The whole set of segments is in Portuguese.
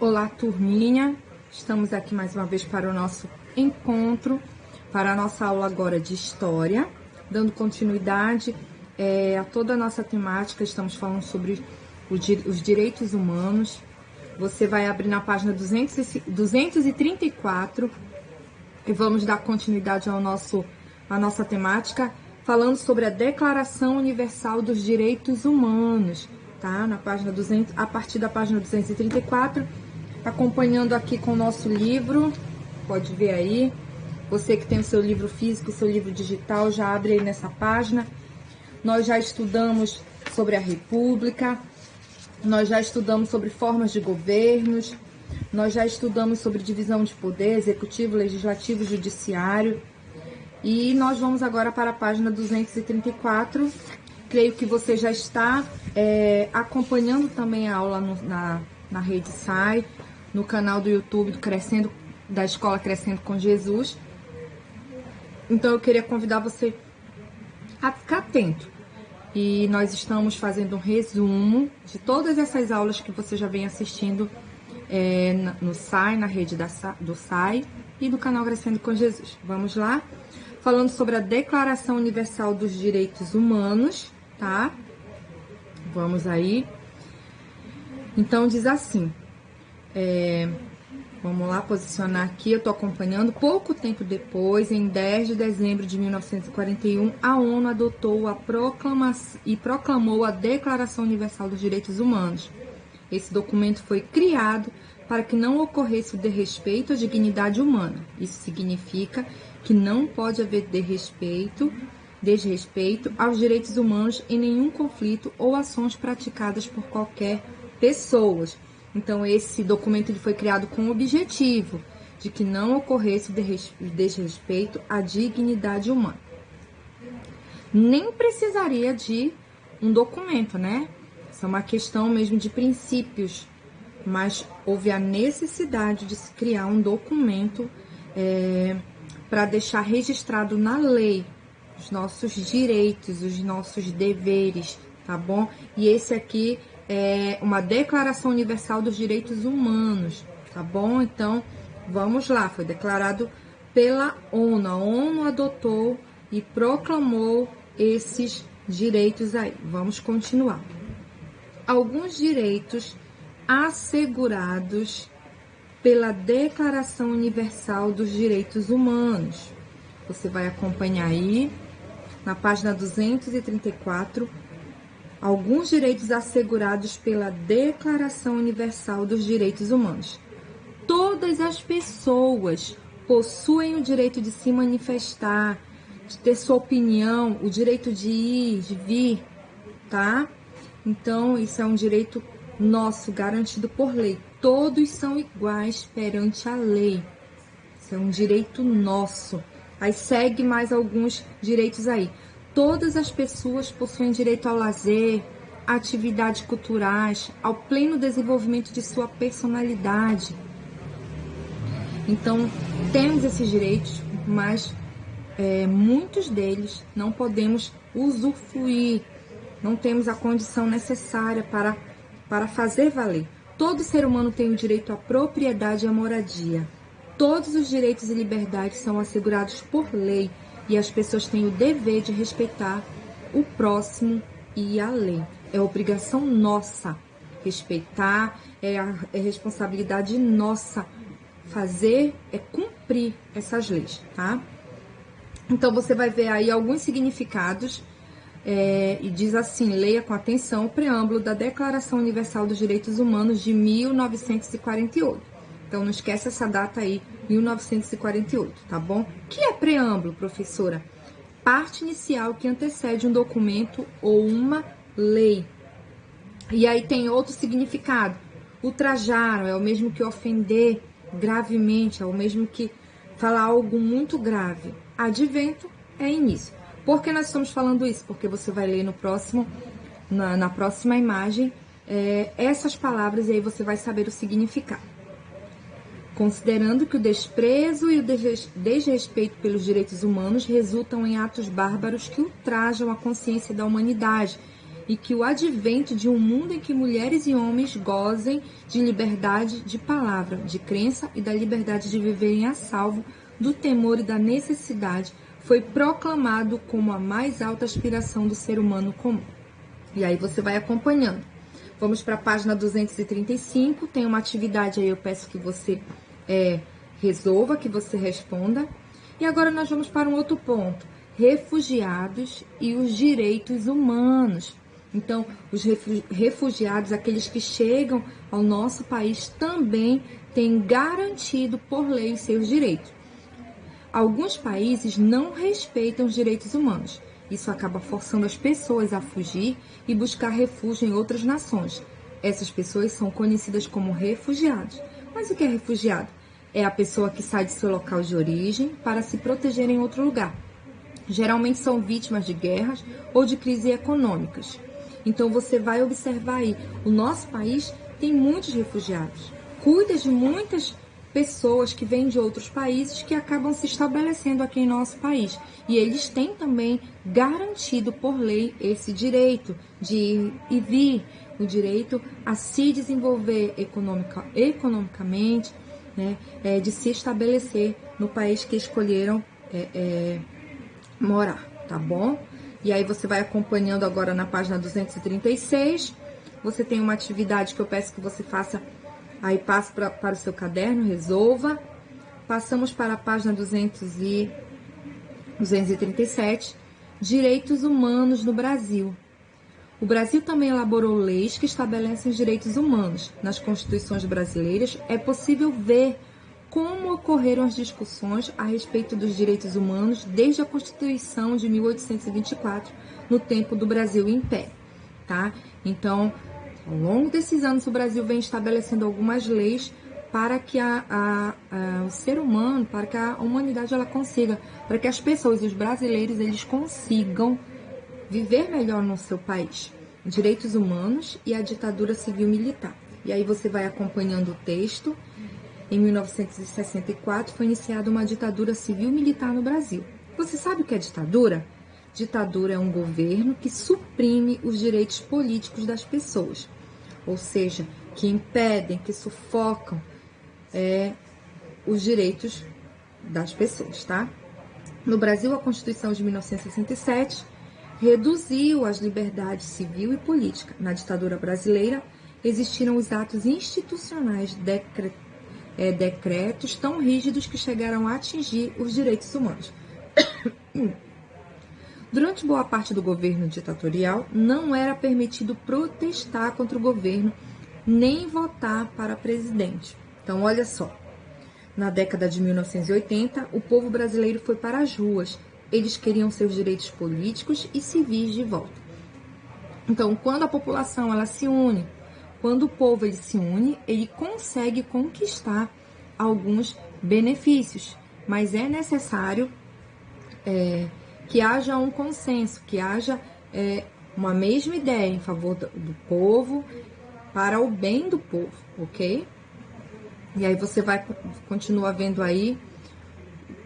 Olá, turminha! Estamos aqui mais uma vez para o nosso encontro, para a nossa aula agora de História, dando continuidade a toda a nossa temática. Estamos falando sobre os direitos humanos. Você vai abrir na página 234 e vamos dar continuidade à nossa temática, falando sobre a Declaração Universal dos Direitos Humanos, tá? Na página 200, a partir da página 234, acompanhando aqui com o nosso livro, pode ver aí. Você que tem o seu livro físico, o seu livro digital, já abre aí nessa página. Nós já estudamos sobre a República, nós já estudamos sobre formas de governos, nós já estudamos sobre divisão de poder, executivo, legislativo, judiciário. E nós vamos agora para a página 234. Creio que você já está acompanhando também a aula na Rede SAI, no canal do YouTube da Escola Crescendo com Jesus. Então eu queria convidar você a ficar atento. E nós estamos fazendo um resumo de todas essas aulas que você já vem assistindo no SAI, na rede do SAI e do canal Crescendo com Jesus. Vamos lá? Falando sobre a Declaração Universal dos Direitos Humanos, tá? Vamos aí. Então, diz assim, vamos lá posicionar aqui, eu estou acompanhando. Pouco tempo depois, em 10 de dezembro de 1941, a ONU adotou e proclamou a Declaração Universal dos Direitos Humanos. Esse documento foi criado para que não ocorresse o desrespeito à dignidade humana. Isso significa que não pode haver desrespeito aos direitos humanos em nenhum conflito ou ações praticadas por qualquer pessoa. Então, esse documento ele foi criado com o objetivo de que não ocorresse o desrespeito à dignidade humana. Nem precisaria de um documento, né? Isso é uma questão mesmo de princípios, mas houve a necessidade de se criar um documento para deixar registrado na lei os nossos direitos, os nossos deveres, tá bom? E esse aqui é uma Declaração Universal dos Direitos Humanos, tá bom? Então, vamos lá, foi declarado pela ONU. A ONU adotou e proclamou esses direitos aí. Vamos continuar. Alguns direitos assegurados pela Declaração Universal dos Direitos Humanos. Você vai acompanhar aí, na página 234, alguns direitos assegurados pela Declaração Universal dos Direitos Humanos. Todas as pessoas possuem o direito de se manifestar, de ter sua opinião, o direito de ir, de vir, tá? Então, isso é um direito nosso, garantido por lei. Todos são iguais perante a lei. Isso é um direito nosso. Aí segue mais alguns direitos aí. Todas as pessoas possuem direito ao lazer, a atividades culturais, ao pleno desenvolvimento de sua personalidade. Então, temos esses direitos, mas muitos deles não podemos usufruir. Não temos a condição necessária para fazer valer. Todo ser humano tem o direito à propriedade e à moradia. Todos os direitos e liberdades são assegurados por lei e as pessoas têm o dever de respeitar o próximo e a lei. É obrigação nossa respeitar, é responsabilidade nossa cumprir essas leis, tá? Então, você vai ver aí alguns significados e diz assim, leia com atenção o preâmbulo da Declaração Universal dos Direitos Humanos de 1948. Então, não esquece essa data aí, 1948, tá bom? O que é preâmbulo, professora? Parte inicial que antecede um documento ou uma lei. E aí tem outro significado. Ultrajar é o mesmo que ofender gravemente, é o mesmo que falar algo muito grave. Advento é início. Por que nós estamos falando isso? Porque você vai ler na próxima imagem essas palavras e aí você vai saber o significado. Considerando que o desprezo e o desrespeito pelos direitos humanos resultam em atos bárbaros que ultrajam a consciência da humanidade e que o advento de um mundo em que mulheres e homens gozem de liberdade de palavra, de crença e da liberdade de viverem a salvo do temor e da necessidade foi proclamado como a mais alta aspiração do ser humano comum. E aí você vai acompanhando. Vamos para a página 235, tem uma atividade aí, eu peço que você resolva, que você responda. E agora nós vamos para um outro ponto, refugiados e os direitos humanos. Então, os refugiados, aqueles que chegam ao nosso país, também têm garantido por lei seus direitos. Alguns países não respeitam os direitos humanos. Isso acaba forçando as pessoas a fugir e buscar refúgio em outras nações. Essas pessoas são conhecidas como refugiados. Mas o que é refugiado? É a pessoa que sai de seu local de origem para se proteger em outro lugar. Geralmente são vítimas de guerras ou de crises econômicas. Então você vai observar aí, o nosso país tem muitos refugiados. Cuida de muitas pessoas que vêm de outros países que acabam se estabelecendo aqui em nosso país. E eles têm também garantido por lei esse direito de ir e vir, o direito a se desenvolver economicamente, né, de se estabelecer no país que escolheram morar, tá bom? E aí você vai acompanhando agora na página 236, você tem uma atividade que eu peço que você faça. Aí passe para o seu caderno, resolva. Passamos para a página 237, Direitos Humanos no Brasil. O Brasil também elaborou leis que estabelecem os direitos humanos. Nas constituições brasileiras é possível ver como ocorreram as discussões a respeito dos direitos humanos desde a Constituição de 1824, no tempo do Brasil Império, tá? Então, ao longo desses anos, o Brasil vem estabelecendo algumas leis para que o ser humano, para que a humanidade ela consiga, para que as pessoas e os brasileiros eles consigam viver melhor no seu país. Direitos humanos e a ditadura civil-militar. E aí você vai acompanhando o texto. Em 1964 foi iniciada uma ditadura civil-militar no Brasil. Você sabe o que é ditadura? Ditadura é um governo que suprime os direitos políticos das pessoas, ou seja, que impedem, que sufocam os direitos das pessoas, tá? No Brasil, a Constituição de 1967 reduziu as liberdades civil e política. Na ditadura brasileira, existiram os atos institucionais, decretos tão rígidos que chegaram a atingir os direitos humanos. Durante boa parte do governo ditatorial, não era permitido protestar contra o governo, nem votar para presidente. Então, olha só, na década de 1980, o povo brasileiro foi para as ruas. Eles queriam seus direitos políticos e civis de volta. Então, quando a população ela se une, quando o povo ele se une, ele consegue conquistar alguns benefícios, mas é necessário que haja um consenso, que haja uma mesma ideia em favor do povo, para o bem do povo, ok? E aí você vai continuar vendo aí,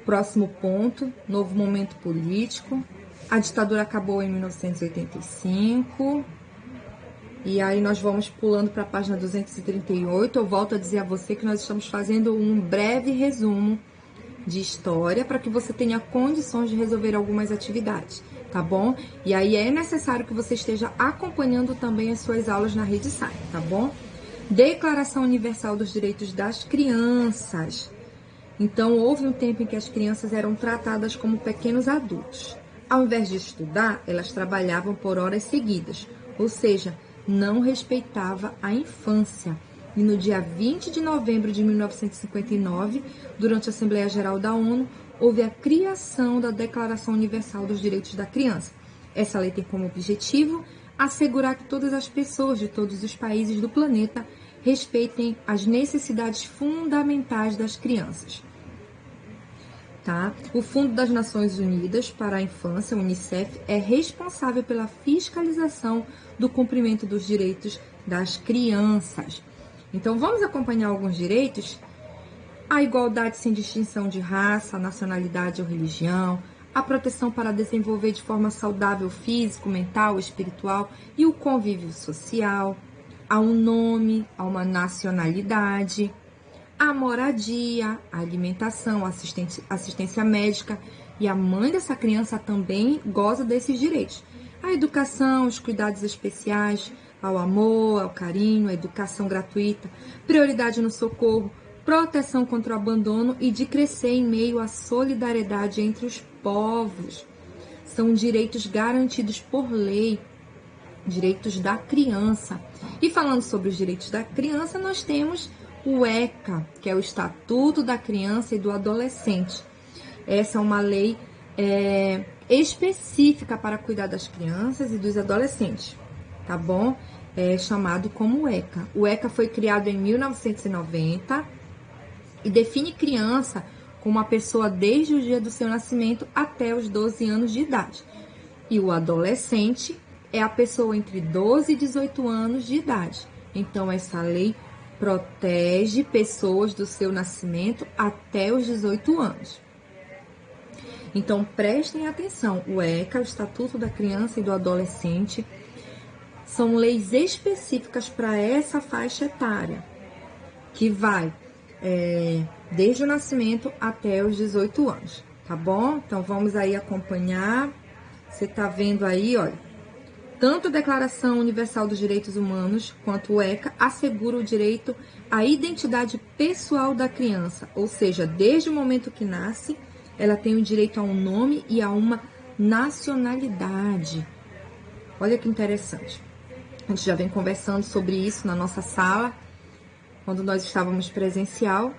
próximo ponto, novo momento político. A ditadura acabou em 1985, e aí nós vamos pulando para a página 238. Eu volto a dizer a você que nós estamos fazendo um breve resumo de história para que você tenha condições de resolver algumas atividades, tá bom? E aí é necessário que você esteja acompanhando também as suas aulas na Rede Sai, tá bom? Declaração Universal dos Direitos das Crianças. Então, houve um tempo em que as crianças eram tratadas como pequenos adultos. Ao invés de estudar, elas trabalhavam por horas seguidas, ou seja, não respeitava a infância. E no dia 20 de novembro de 1959, durante a Assembleia Geral da ONU, houve a criação da Declaração Universal dos Direitos da Criança. Essa lei tem como objetivo assegurar que todas as pessoas de todos os países do planeta respeitem as necessidades fundamentais das crianças. Tá? O Fundo das Nações Unidas para a Infância, UNICEF, é responsável pela fiscalização do cumprimento dos direitos das crianças. Então, vamos acompanhar alguns direitos? A igualdade sem distinção de raça, nacionalidade ou religião, a proteção para desenvolver de forma saudável físico, mental, espiritual e o convívio social, a um nome, a uma nacionalidade, a moradia, a alimentação, a assistência médica, e a mãe dessa criança também goza desses direitos. A educação, os cuidados especiais, ao amor, ao carinho, a educação gratuita, prioridade no socorro, proteção contra o abandono e de crescer em meio à solidariedade entre os povos. São direitos garantidos por lei, direitos da criança. E falando sobre os direitos da criança, nós temos o ECA, que é o Estatuto da Criança e do Adolescente. Essa é uma lei específica para cuidar das crianças e dos adolescentes, tá bom? É chamado como ECA. O ECA foi criado em 1990 e define criança como uma pessoa desde o dia do seu nascimento até os 12 anos de idade. E o adolescente é a pessoa entre 12 e 18 anos de idade. Então, essa lei protege pessoas do seu nascimento até os 18 anos. Então, prestem atenção, o ECA, o Estatuto da Criança e do Adolescente, são leis específicas para essa faixa etária, que vai desde o nascimento até os 18 anos, tá bom? Então, vamos aí acompanhar. Você tá vendo aí, olha, tanto a Declaração Universal dos Direitos Humanos quanto o ECA assegura o direito à identidade pessoal da criança, ou seja, desde o momento que nasce, ela tem o direito a um nome e a uma nacionalidade. Olha que interessante. A gente já vem conversando sobre isso na nossa sala, quando nós estávamos presencial,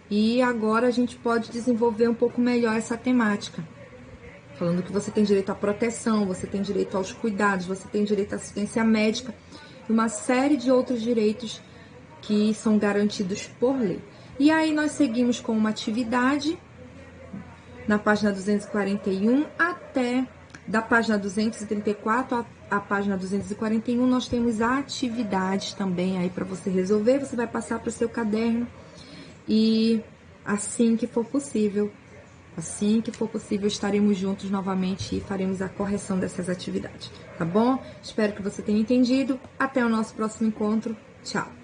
e agora a gente pode desenvolver um pouco melhor essa temática. Falando que você tem direito à proteção, você tem direito aos cuidados, você tem direito à assistência médica e uma série de outros direitos que são garantidos por lei. E aí nós seguimos com uma atividade na página 241 até da página 234 à página 241, nós temos atividades também aí para você resolver. Você vai passar para o seu caderno e assim que for possível, estaremos juntos novamente e faremos a correção dessas atividades, tá bom? Espero que você tenha entendido. Até o nosso próximo encontro. Tchau!